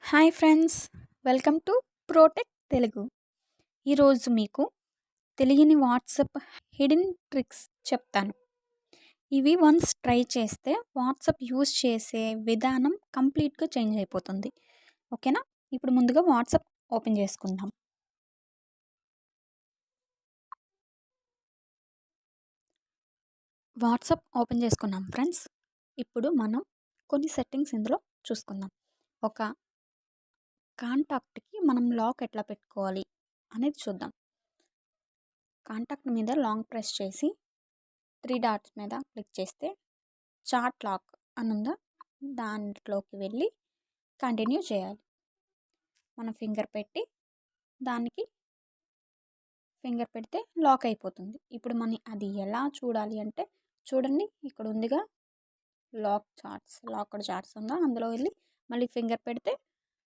Hi friends, welcome to ప్రోటెక్ Telugu. ఈరోజు మీకు తెలియని వాట్సాప్ హిడెన్ ట్రిక్స్ చెప్తాను. ఇవి వన్స్ ట్రై చేస్తే వాట్సాప్ యూస్ చేసే విధానం కంప్లీట్గా చేంజ్ అయిపోతుంది. ఓకేనా? ఇప్పుడు ముందుగా వాట్సాప్ ఓపెన్ చేసుకుందాం. వాట్సాప్ ఓపెన్ చేసుకున్నాం ఫ్రెండ్స్. ఇప్పుడు మనం కొన్ని సెట్టింగ్స్ ఇందులో చూసుకుందాం. ఒక కాంటాక్ట్కి మనం లాక్ ఎట్లా పెట్టుకోవాలి అనేది చూద్దాం. కాంటాక్ట్ మీద లాంగ్ ప్రెస్ చేసి 3 డాట్స్ మీద క్లిక్ చేస్తే చాట్ లాక్ అని ఉందా, దాంట్లోకి వెళ్ళి కంటిన్యూ చేయాలి. మన ఫింగర్ పెట్టి దానికి ఫింగర్ పెడితే లాక్ అయిపోతుంది. ఇప్పుడు మనం అది ఎలా చూడాలి అంటే చూడండి, ఇక్కడ ఉందిగా లాక్డ్ చాట్స్ ఉందా, అందులో వెళ్ళి మళ్ళీ ఫింగర్ పెడితే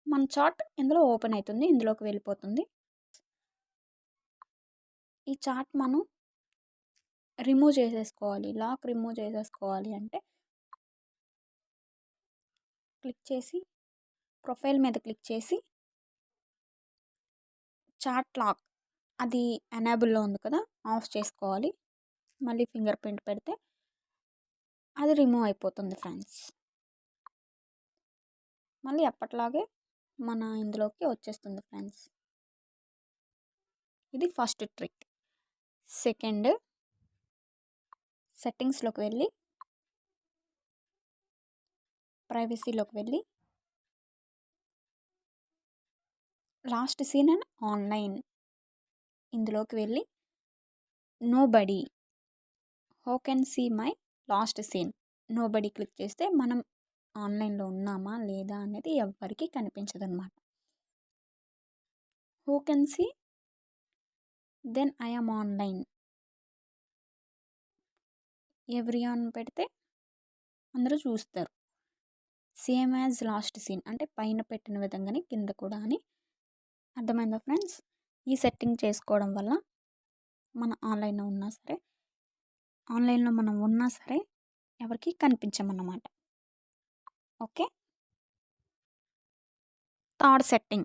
మన చాట్ ఇందులో ఓపెన్ అవుతుంది, ఇందులోకి వెళ్ళిపోతుంది. ఈ చాట్ మనం రిమూవ్ చేసేసుకోవాలి. లాక్ రిమూవ్ చేసేసుకోవాలి అంటే క్లిక్ చేసి ప్రొఫైల్ మీద క్లిక్ చేసి చాట్ లాక్ అది ఎనేబుల్లో ఉంది కదా, ఆఫ్ చేసుకోవాలి. మళ్ళీ ఫింగర్ ప్రింట్ పెడితే అది రిమూవ్ అయిపోతుంది ఫ్రెండ్స్. మళ్ళీ ఎప్పట్లాగే మన ఇందులోకి వచ్చేస్తుంది ఫ్రెండ్స్. ఇది ఫస్ట్ ట్రిక్. సెకండ్, సెట్టింగ్స్లోకి వెళ్ళి ప్రైవసీలోకి వెళ్ళి లాస్ట్ సీన్ అండ్ ఆన్లైన్ ఇందులోకి వెళ్ళి nobody how can see my last seen nobody click చేస్తే మనం ఆన్లైన్లో ఉన్నామా లేదా అనేది ఎవ్వరికి కనిపించదు అనమాట. Who can see then I am online everyone పెడితే అందరూ చూస్తారు. సేమ్ యాజ్ లాస్ట్ సీన్ అంటే పైన పెట్టిన విధంగానే కింద కూడా అని అర్థమైందా ఫ్రెండ్స్? ఈ సెట్టింగ్ చేసుకోవడం వల్ల మన ఆన్లైన్లో మనం ఉన్నా సరే ఎవరికి కనిపించమన్నమాట. Okay. Third setting,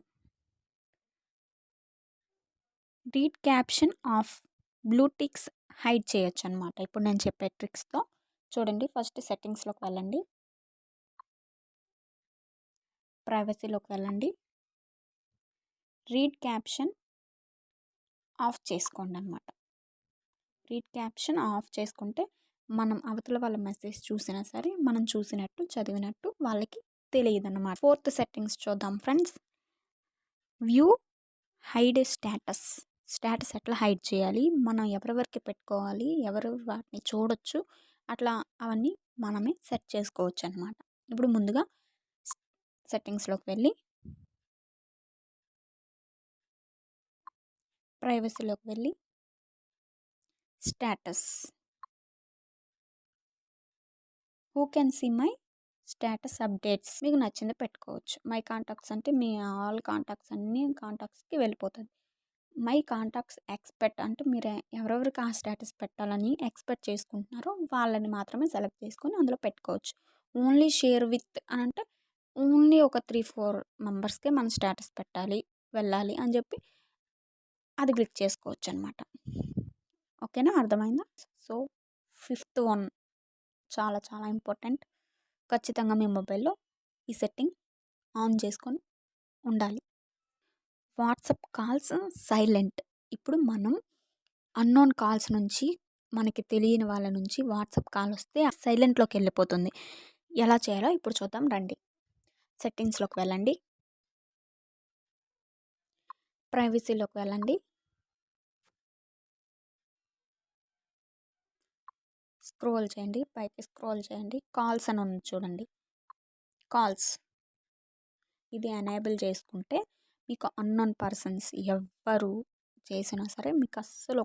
read caption off blue ticks hide చేయొచ్చు అనమాట. ఇప్పుడు నేను చెప్పే ట్రిక్స్తో చూడండి. ఫస్ట్ సెట్టింగ్స్లోకి వెళ్ళండి, ప్రైవసీలోకి వెళ్ళండి, రీడ్ క్యాప్షన్ ఆఫ్ చేసుకోండి అనమాట. రీడ్ క్యాప్షన్ ఆఫ్ చేసుకుంటే మనం అవతల వాళ్ళ మెసేజ్ చూసినా సరే మనం చూసినట్టు చదివినట్టు వాళ్ళకి తెలియదు అన్నమాట. ఫోర్త్ సెట్టింగ్స్ చూద్దాం ఫ్రెండ్స్. వ్యూ హైడ్ స్టేటస్ ఎట్లా హైడ్ చేయాలి, మనం ఎవరెవరికి పెట్టుకోవాలి, ఎవరు వాటిని చూడొచ్చు, అట్లా అవన్నీ మనమే సెట్ చేసుకోవచ్చు అనమాట. ఇప్పుడు ముందుగా సెట్టింగ్స్లోకి వెళ్ళి ప్రైవసీలోకి వెళ్ళి status, who can see my status updates, మీకు నచ్చింది పెట్టుకోవచ్చు. మై కాంటాక్ట్స్ అంటే మీ ఆల్ కాంటాక్ట్స్ అన్ని కాంటాక్ట్స్కి వెళ్ళిపోతుంది. మై కాంటాక్ట్స్ ఎక్స్పెక్ట్ అంటే మీరు ఎవరెవరికి ఆ స్టేటస్ పెట్టాలని ఎక్స్పెక్ట్ చేసుకుంటున్నారో వాళ్ళని మాత్రమే సెలెక్ట్ చేసుకొని అందులో పెట్టుకోవచ్చు. ఓన్లీ షేర్ విత్ అని అంటే ఓన్లీ ఒక 3-4 మెంబర్స్కే మన స్టేటస్ పెట్టాలి, వెళ్ళాలి అని చెప్పి అది క్లిక్ చేసుకోవచ్చు అనమాట. ఓకేనా? అర్థమైందా? సో ఫిఫ్త్ వన్ చాలా చాలా ఇంపార్టెంట్. ఖచ్చితంగా మీ మొబైల్లో ఈ సెట్టింగ్ ఆన్ చేసుకొని ఉండాలి. WhatsApp calls silent. ఇప్పుడు మనం అన్నోన్ కాల్స్ నుంచి మనకి తెలియని వాళ్ళ నుంచి వాట్సాప్ కాల్ వస్తే సైలెంట్లోకి వెళ్ళిపోతుంది. ఎలా చేయాలో ఇప్పుడు చూద్దాం రండి. సెట్టింగ్స్లోకి వెళ్ళండి, ప్రైవసీలోకి వెళ్ళండి, స్క్రోల్ చేయండి, పైకి స్క్రోల్ చేయండి, కాల్స్ అని ఉంది చూడండి. కాల్స్ ఇది ఎనేబుల్ చేసుకుంటే మీకు అన్నోన్ పర్సన్స్ ఎవ్వరు చేసినా సరే మీకు అస్సలు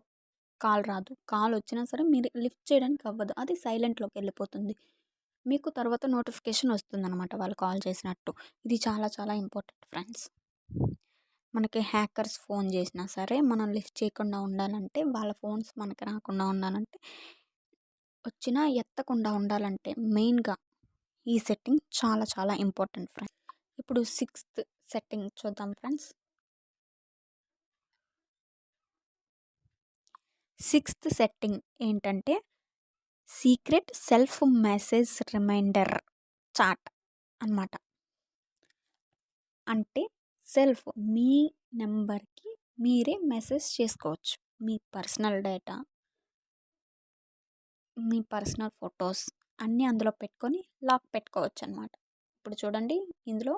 కాల్ రాదు. కాల్ వచ్చినా సరే మీరు లిఫ్ట్ చేయడానికి అవ్వదు, అది సైలెంట్లోకి వెళ్ళిపోతుంది. మీకు తర్వాత నోటిఫికేషన్ వస్తుందన్నమాట వాళ్ళు కాల్ చేసినట్టు. ఇది చాలా చాలా ఇంపార్టెంట్ ఫ్రెండ్స్. మనకి హ్యాకర్స్ ఫోన్ చేసినా సరే మనం లిఫ్ట్ చేయకుండా ఉండాలంటే, వాళ్ళ ఫోన్స్ మనకి రాకుండా ఉండాలంటే, వచ్చినా ఎత్తకుండా ఉండాలంటే మెయిన్గా ఈ సెట్టింగ్ చాలా చాలా ఇంపార్టెంట్ ఫ్రెండ్స్. ఇప్పుడు సిక్స్త్ సెట్టింగ్ చూద్దాం ఫ్రెండ్స్. సిక్స్త్ సెట్టింగ్ ఏంటంటే secret self message reminder chat అన్నమాట. అంటే సెల్ఫ్ మీ నెంబర్కి మీరే మెసేజ్ చేసుకోవచ్చు. మీ పర్సనల్ డేటా, మీ పర్సనల్ ఫొటోస్ అన్నీ అందులో పెట్టుకొని లాక్ పెట్టుకోవచ్చు అనమాట. ఇప్పుడు చూడండి, ఇందులో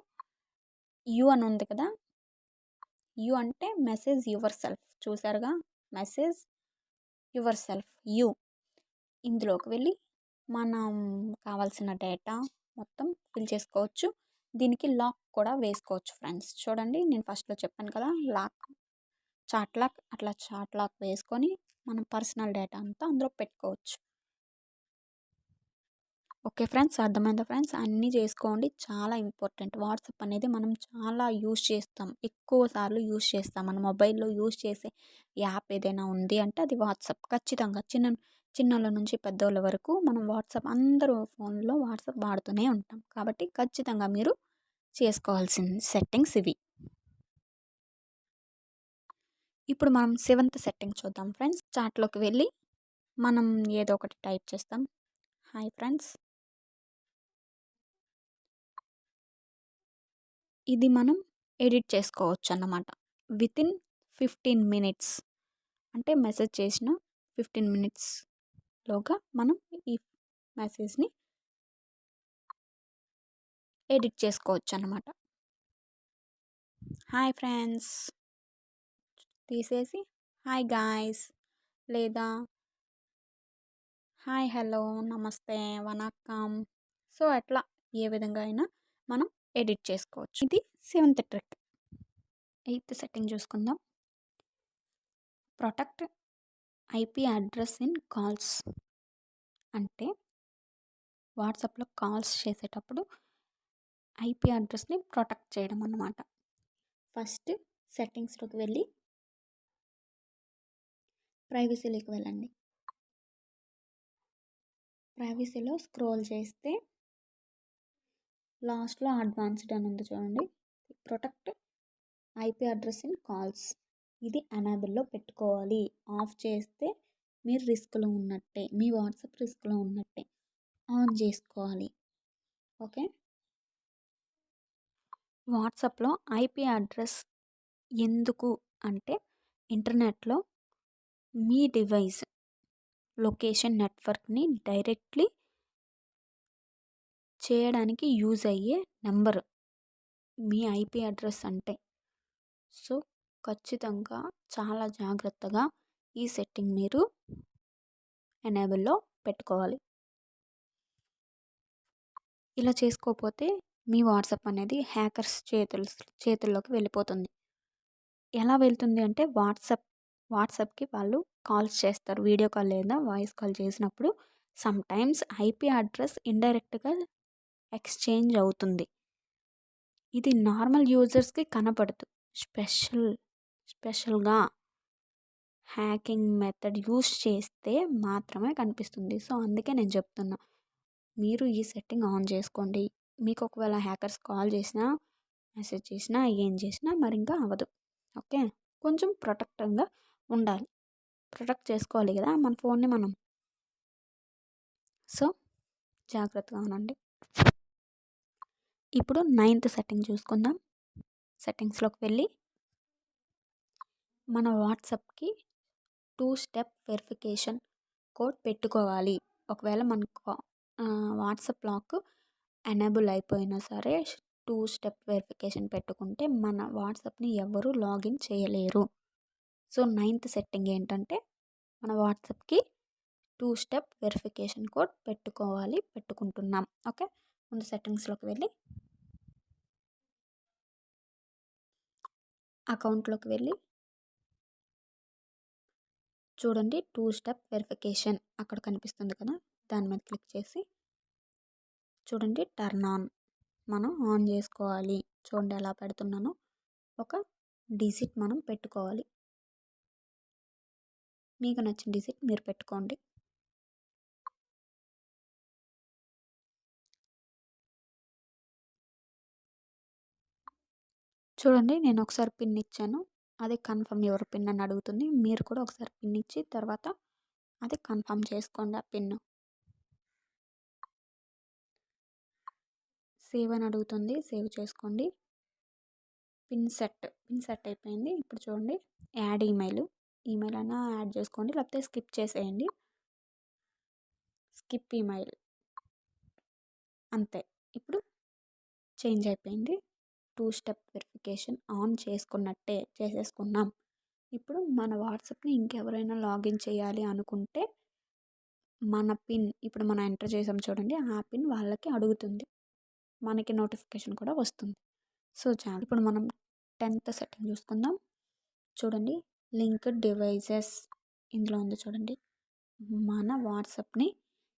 యూ అని ఉంది కదా, యూ అంటే మెసేజ్ యువర్ సెల్ఫ్. చూసారుగా, మెసేజ్ యువర్ సెల్ఫ్ యూ. ఇందులోకి వెళ్ళి మనం కావాల్సిన డేటా మొత్తం ఫిల్ చేసుకోవచ్చు. దీనికి లాక్ కూడా వేసుకోవచ్చు ఫ్రెండ్స్. చూడండి, నేను ఫస్ట్లో చెప్పాను కదా, లాక్, చాట్ లాక్, అట్లా చాట్ లాక్ వేసుకొని మనం పర్సనల్ డేటా అంతా అందులో పెట్టుకోవచ్చు. ఓకే ఫ్రెండ్స్, అర్థమైందా ఫ్రెండ్స్? అన్నీ చేసుకోండి, చాలా ఇంపార్టెంట్. వాట్సాప్ అనేది మనం చాలా యూజ్ చేస్తాం, ఎక్కువ సార్లు యూజ్ చేస్తాం. మన మొబైల్లో యూజ్ చేసే యాప్ ఏదైనా ఉంది అంటే అది వాట్సాప్. ఖచ్చితంగా చిన్నోళ్ళ నుంచి పెద్దోళ్ళ వరకు మనం వాట్సాప్, అందరూ ఫోన్లో వాట్సాప్ వాడుతూనే ఉంటాం. కాబట్టి ఖచ్చితంగా మీరు చేసుకోవాల్సిన సెట్టింగ్స్ ఇవి. ఇప్పుడు మనం సెవెంత్ సెట్టింగ్ చూద్దాం ఫ్రెండ్స్. చాట్లోకి వెళ్ళి మనం ఏదో ఒకటి టైప్ చేస్తాం. Hi friends. ఇది మనం ఎడిట్ చేసుకోవచ్చు అన్నమాట. వితిన్ 15 మినిట్స్, అంటే మెసేజ్ చేసిన 15 మినిట్స్లోగా మనం ఈ మెసేజ్ని ఎడిట్ చేసుకోవచ్చు అన్నమాట. హాయ్ ఫ్రెండ్స్ తీసేసి హాయ్ గాయ్స్, లేదా హాయ్ హలో నమస్తే వనక్కం. సో అట్లా ఏ విధంగా అయినా మనం ఎడిట్ చేసుకోవచ్చు. ఇది సెవెంత్ ట్రిక్. ఎయిత్ సెట్టింగ్ చూసుకుందాం. Protect IP address in calls. అంటే వాట్సాప్లో కాల్స్ చేసేటప్పుడు ఐపీ అడ్రస్ని ప్రొటెక్ట్ చేయడం అన్నమాట. ఫస్ట్ సెట్టింగ్స్లోకి వెళ్ళి ప్రైవసీలోకి వెళ్ళండి. ప్రైవసీలో స్క్రోల్ చేస్తే లాస్ట్లో అడ్వాన్స్డ్ అని ఉంది చూడండి. Protect IP address in calls, ఇది ఎనేబుల్లో పెట్టుకోవాలి. ఆఫ్ చేస్తే మీరు రిస్క్లో ఉన్నట్టే, మీ వాట్సాప్ రిస్క్లో ఉన్నట్టే. ఆన్ చేసుకోవాలి. ఓకే. వాట్సాప్లో ఐపీ అడ్రస్ ఎందుకు అంటే ఇంటర్నెట్లో మీ డివైస్ లొకేషన్ నెట్వర్క్ని డైరెక్ట్లీ చేయడానికి యూజ్ అయ్యే నెంబర్ మీ ఐపీ అడ్రస్ అంటే. సో ఖచ్చితంగా చాలా జాగ్రత్తగా ఈ సెట్టింగ్ మీరు ఎనేబుల్లో పెట్టుకోవాలి. ఇలా చేసుకోకపోతే మీ వాట్సాప్ అనేది హ్యాకర్స్ చేతుల్లోకి వెళ్ళిపోతుంది. ఎలా వెళ్తుంది అంటే వాట్సాప్కి వాళ్ళు కాల్స్ చేస్తారు, వీడియో కాల్ లేదా వాయిస్ కాల్ చేసినప్పుడు సమ్ టైమ్స్ ఐపీ అడ్రస్ ఇండైరెక్ట్గా ఎక్స్చేంజ్ అవుతుంది. ఇది నార్మల్ యూజర్స్కి కనపడదు, స్పెషల్గా హ్యాకింగ్ మెథడ్ యూస్ చేస్తే మాత్రమే కనిపిస్తుంది. సో అందుకే నేను చెప్తున్నా, మీరు ఈ సెట్టింగ్ ఆన్ చేసుకోండి. మీకు ఒకవేళ హ్యాకర్స్ కాల్ చేసినా, మెసేజ్ చేసినా, ఏం చేసినా మరి ఇంకా అవ్వదు. ఓకే. కొంచెం ప్రొటెక్టివ్గా ఉండాలి, ప్రొటెక్ట్ చేసుకోవాలి కదా మన ఫోన్ని మనం. సో జాగ్రత్తగా ఉండండి. ఇప్పుడు 9th సెట్టింగ్ చూసుకుందాం. సెట్టింగ్స్లోకి వెళ్ళి మన వాట్సాప్కి 2 స్టెప్ వెరిఫికేషన్ కోడ్ పెట్టుకోవాలి. ఒకవేళ మనకు వాట్సాప్ లాక్ ఎనేబుల్ అయిపోయినా సరే 2 స్టెప్ వెరిఫికేషన్ పెట్టుకుంటే మన వాట్సాప్ని ఎవరు లాగిన్ చేయలేరు. సో 9th సెట్టింగ్ ఏంటంటే మన వాట్సాప్కి 2 స్టెప్ వెరిఫికేషన్ కోడ్ పెట్టుకుంటున్నాం. ఓకే. ముందు సెట్టింగ్స్లోకి వెళ్ళి అకౌంట్లోకి వెళ్ళి చూడండి, 2 స్టెప్ వెరిఫికేషన్ అక్కడ కనిపిస్తుంది కదా, దాని మీద క్లిక్ చేసి చూడండి టర్న్ ఆన్, మనం ఆన్ చేసుకోవాలి. చూడండి ఎలా పెడుతున్నానో, ఒక డిజిట్ మనం పెట్టుకోవాలి. మీకు నచ్చిన డిజిట్ మీరు పెట్టుకోండి. చూడండి నేను ఒకసారి పిన్ ఇచ్చాను. అది కన్ఫర్మ్ యువర్ పిన్ అని అడుగుతుంది. మీరు కూడా ఒకసారి పిన్ ఇచ్చి తర్వాత అది కన్ఫర్మ్ చేసుకోండి ఆ పిన్. సేవ్ అని అడుగుతుంది. సేవ్ చేసుకోండి. పిన్ సెట్ అయిపోయింది. ఇప్పుడు చూడండి యాడ్ ఈమెయిల్ అయినా యాడ్ చేసుకోండి, లేకపోతే స్కిప్ చేసేయండి. స్కిప్ ఈమెయిల్ అంతే. ఇప్పుడు చేంజ్ అయిపోయింది. 2 స్టెప్ వెరిఫికేషన్ ఆన్ చేసేసుకున్నాం. ఇప్పుడు మన వాట్సాప్ని ఇంకెవరైనా లాగిన్ చేయాలి అనుకుంటే మన పిన్ ఇప్పుడు మనం ఎంటర్ చేసాం చూడండి, ఆ పిన్ వాళ్ళకి అడుగుతుంది. మనకి నోటిఫికేషన్ కూడా వస్తుంది. సో ఇప్పుడు మనం 10th సెట్టింగ్ చూసుకుందాం. చూడండి లింక్డ్ డివైజెస్ ఇందులో ఉంది చూడండి. మన వాట్సాప్ని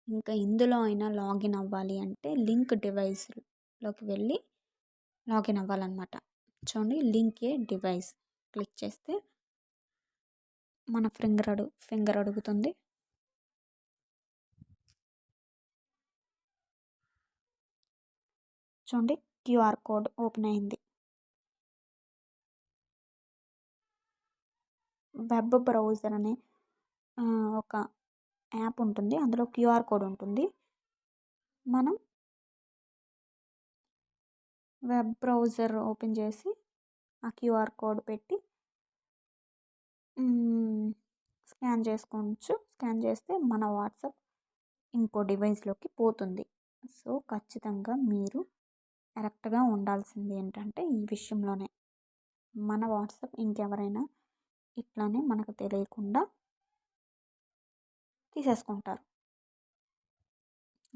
ఇంకా ఇందులో అయినా లాగిన్ అవ్వాలి అంటే లింక్ డివైస్లోకి వెళ్ళి లాగిన్ అవ్వాలన్నమాట. చూడండి లింక్ ఏ డివైస్ క్లిక్ చేస్తే మన ఫింగర్ అడుగుతుంది. చూడండి క్యూఆర్ కోడ్ ఓపెన్ అయింది. వెబ్ బ్రౌజర్ అనే ఒక యాప్ ఉంటుంది. అందులో క్యూఆర్ కోడ్ ఉంటుంది. మనం వెబ్ బ్రౌజర్ ఓపెన్ చేసి ఆ క్యూఆర్ కోడ్ పెట్టి స్కాన్ చేసుకోవచ్చు. స్కాన్ చేస్తే మన వాట్సాప్ ఇంకో డివైస్లోకి పోతుంది. సో ఖచ్చితంగా మీరు కరెక్ట్గా ఉండాల్సింది ఏంటంటే ఈ విషయంలోనే మన వాట్సాప్ ఇంకెవరైనా ఇట్లానే మనకు తెలియకుండా తీసేసుకుంటారు.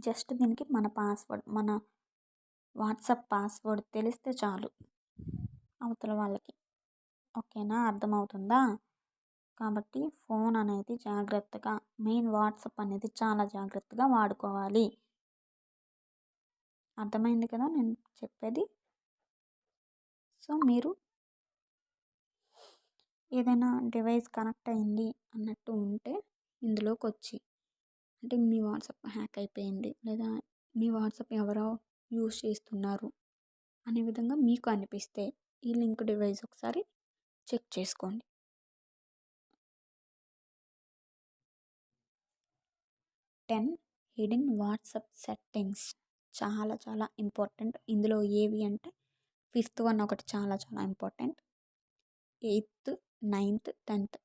జస్ట్ దీనికి మన వాట్సాప్ పాస్వర్డ్ తెలిస్తే చాలు అవతల వాళ్ళకి. ఓకేనా, అర్థమవుతుందా? కాబట్టి ఫోన్ అనేది జాగ్రత్తగా, మెయిన్ వాట్సాప్ అనేది చాలా జాగ్రత్తగా వాడుకోవాలి. అర్థమైంది కదా నేను చెప్పేది? సో మీరు ఏదైనా డివైస్ కనెక్ట్ అయింది అన్నట్టు ఉంటే ఇందులోకి వచ్చి అంటే మీ వాట్సాప్ హ్యాక్ అయిపోయింది లేదా మీ వాట్సాప్ ఎవరో యూస్ చేస్తున్నారు అనే విధంగా మీకు అనిపిస్తే ఈ లింక్ డివైస్ ఒకసారి చెక్ చేసుకోండి. 10 హిడెన్ వాట్సాప్ సెట్టింగ్స్ చాలా చాలా ఇంపార్టెంట్. ఇందులో ఏవి అంటే 5th వన్ ఒకటి చాలా చాలా ఇంపార్టెంట్. 8th, 9th, 10th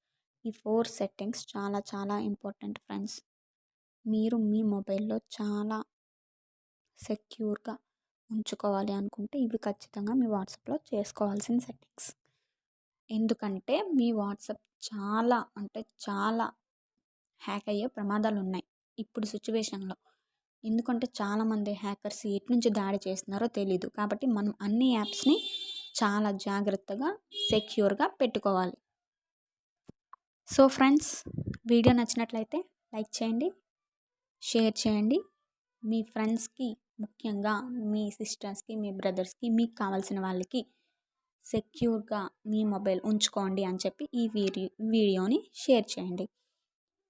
ఈ 4 సెట్టింగ్స్ చాలా చాలా ఇంపార్టెంట్ ఫ్రెండ్స్. మీరు మీ మొబైల్లో చాలా సెక్యూర్గా ఉంచుకోవాలి అనుకుంటే ఇవి ఖచ్చితంగా మీ వాట్సాప్లో చేసుకోవాల్సిన సెట్టింగ్స్. ఎందుకంటే మీ వాట్సాప్ చాలా అంటే చాలా హ్యాక్ అయ్యే ప్రమాదాలు ఉన్నాయి ఇప్పుడు సిచ్యువేషన్లో. ఎందుకంటే చాలామంది హ్యాకర్స్ ఎటు నుంచి దాడి చేస్తున్నారో తెలీదు. కాబట్టి మనం అన్ని యాప్స్ని చాలా జాగ్రత్తగా సెక్యూర్గా పెట్టుకోవాలి. సో ఫ్రెండ్స్, వీడియో నచ్చినట్లయితే లైక్ చేయండి, షేర్ చేయండి. మీ ఫ్రెండ్స్కి, ముఖ్యంగా మీ సిస్టర్స్కి, మీ బ్రదర్స్కి, మీకు కావాల్సిన వాళ్ళకి సెక్యూర్గా మీ మొబైల్ ఉంచుకోండి అని చెప్పి ఈ వీడియోని షేర్ చేయండి.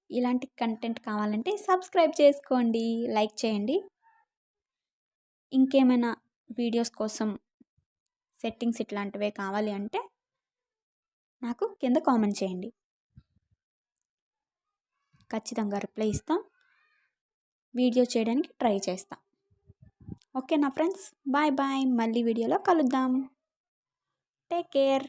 ఇలాంటి కంటెంట్ కావాలంటే సబ్స్క్రైబ్ చేసుకోండి, లైక్ చేయండి. ఇంకేమైనా వీడియోస్ కోసం సెట్టింగ్స్ ఇట్లాంటివే కావాలి అంటే నాకు కింద కామెంట్ చేయండి. ఖచ్చితంగా రిప్లై ఇస్తాం, వీడియో చేయడానికి ట్రై చేస్తాం. ఓకేనా ఫ్రెండ్స్, బాయ్ బాయ్. మళ్ళీ వీడియోలో కలుద్దాం. Take care.